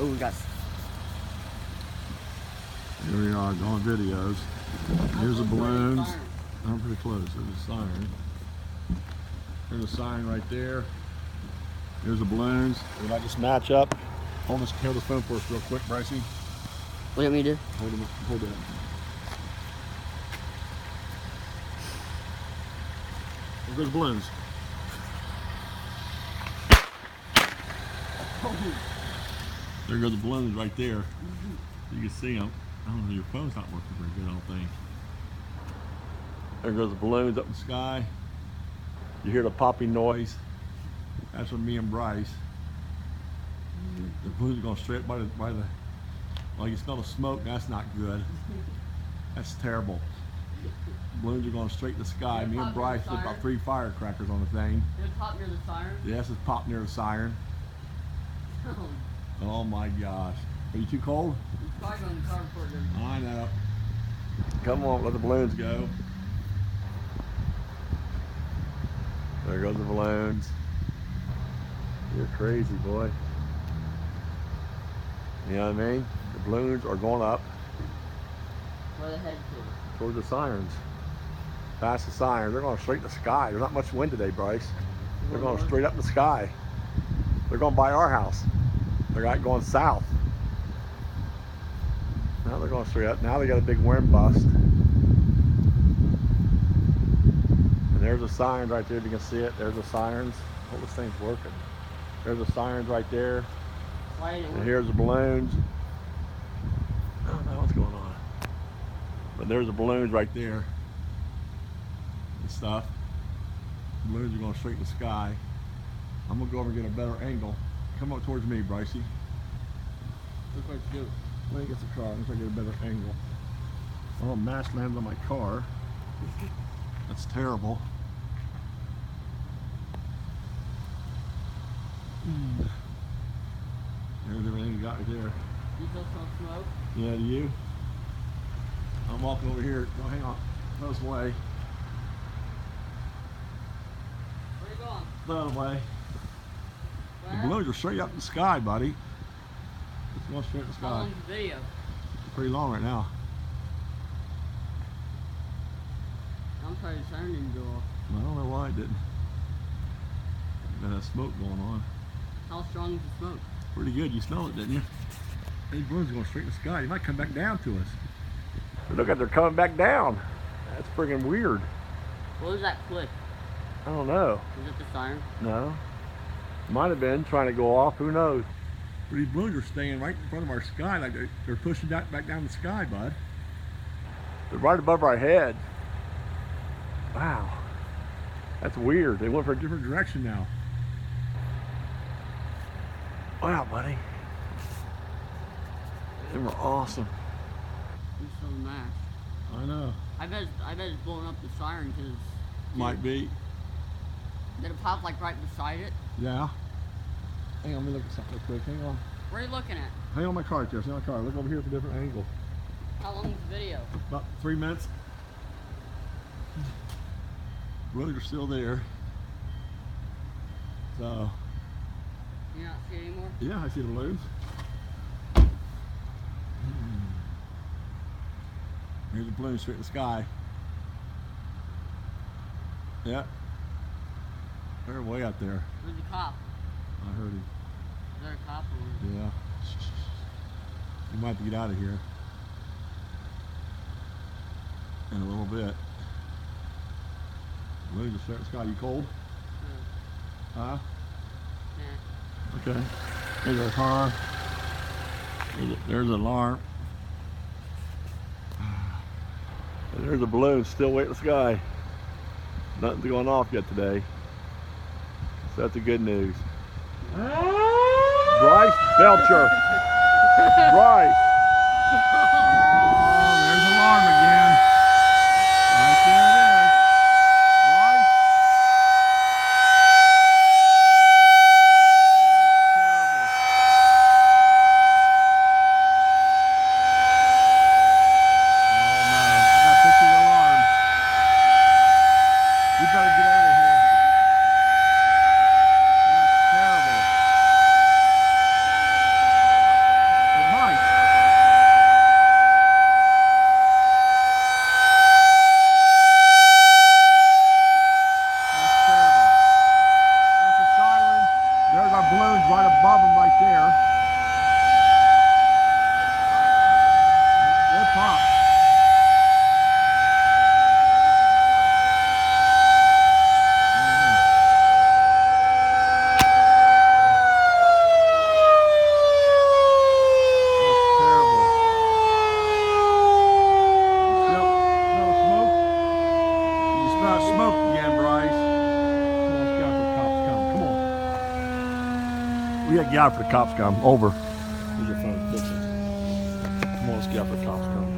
Oh, we got. Here we are going videos. Here's the balloons. I'm pretty close. There's a siren. There's a siren right there. Here's the balloons. Did I just match up? Hold this phone for us real quick, Brycey. What do you want me to do? Hold it. There goes the balloons. There go the balloons right there. You can see them. I don't know, your phone's not working very good, I don't think. There goes the balloons up in the sky. You hear the popping noise. That's from me and Bryce. The balloons are going straight by the, well, you smell the smoke, that's not good. That's terrible. Balloons are going straight in the sky. Me and Bryce did about 3 firecrackers on the thing. Did it pop near the siren? Yes, it's popped near the siren. Oh my gosh. Are you too cold? It's probably on the car before it goes. I know. Come on, let the balloons go. There goes the balloons. You're crazy, boy. You know what I mean? The balloons are going up. Where are they headed to? Towards the sirens. Past the sirens. They're going straight in the sky. There's not much wind today, Bryce. They're going straight up in the sky. They're going by our house. They're going south. Now they're going straight up. Now they got a big wind bust. And there's the sirens right there. If you can see it, there's the sirens. Oh, this thing's working. There's the sirens right there. And here's the balloons. I don't know what's going on. But there's the balloons right there. And stuff. The balloons are going straight in the sky. I'm going to go over and get a better angle. Come up towards me, Brycey. Look what you do. Let me get the car. Let me try to get a better angle. Oh, mask lands on my car. That's terrible. There's everything you got right there. You feel some smoke? Yeah, do you? I'm walking over here. Oh, hang on. This way. Where are you going? That way. Where? The balloons are straight up in the sky, buddy. It's going straight in the sky. How long's the video? It's pretty long right now. I'm sorry the siren didn't go off. I don't know why it didn't. Got that smoke going on. How strong is the smoke? Pretty good. You smell it, didn't you? These balloons are going straight in the sky. They might come back down to us. But look at, they're coming back down. That's friggin' weird. What was that click? I don't know. Was it the siren? No. Might have been trying to go off. Who knows? But these balloons are staying right in front of our sky, like they're pushing that back down the sky, bud. They're right above our head. Wow. That's weird. They went for a different direction now. Wow, buddy. They were awesome. You saw the mask. I know. I bet it's blowing up the siren because. Might be. Did it pop like right beside it? Yeah. Hang on, let me look at something real quick. Hang on. Where are you looking at? Hang on my car right there. See my car. Look over here for a different angle. How long is the video? About 3 minutes. Balloons are still there. So. You not see it anymore? Yeah, I see the balloons. Here's the balloon straight in the sky. Yeah. They're way out there. Where's the cop? I heard him. Is there a cop or? Yeah. You might have to get out of here in a little bit. Balloons are straight in the sky. You cold? Huh? Yeah. Okay. There's our car. There's the alarm. And there's a balloon still way in the sky. Nothing's going off yet today. So that's the good news. Bryce Belcher. Bryce. Oh, there's the alarm again. Right there it is. Bryce. We better get out of here. That's terrible. Look, our balloon's right above them right there. They'll pop. Smoke again, Bryce. Come on, let's get out for the cops come. Come on. We gotta get out for the cops come. Over. Here's your phone. Come on, let's get out for the cops come.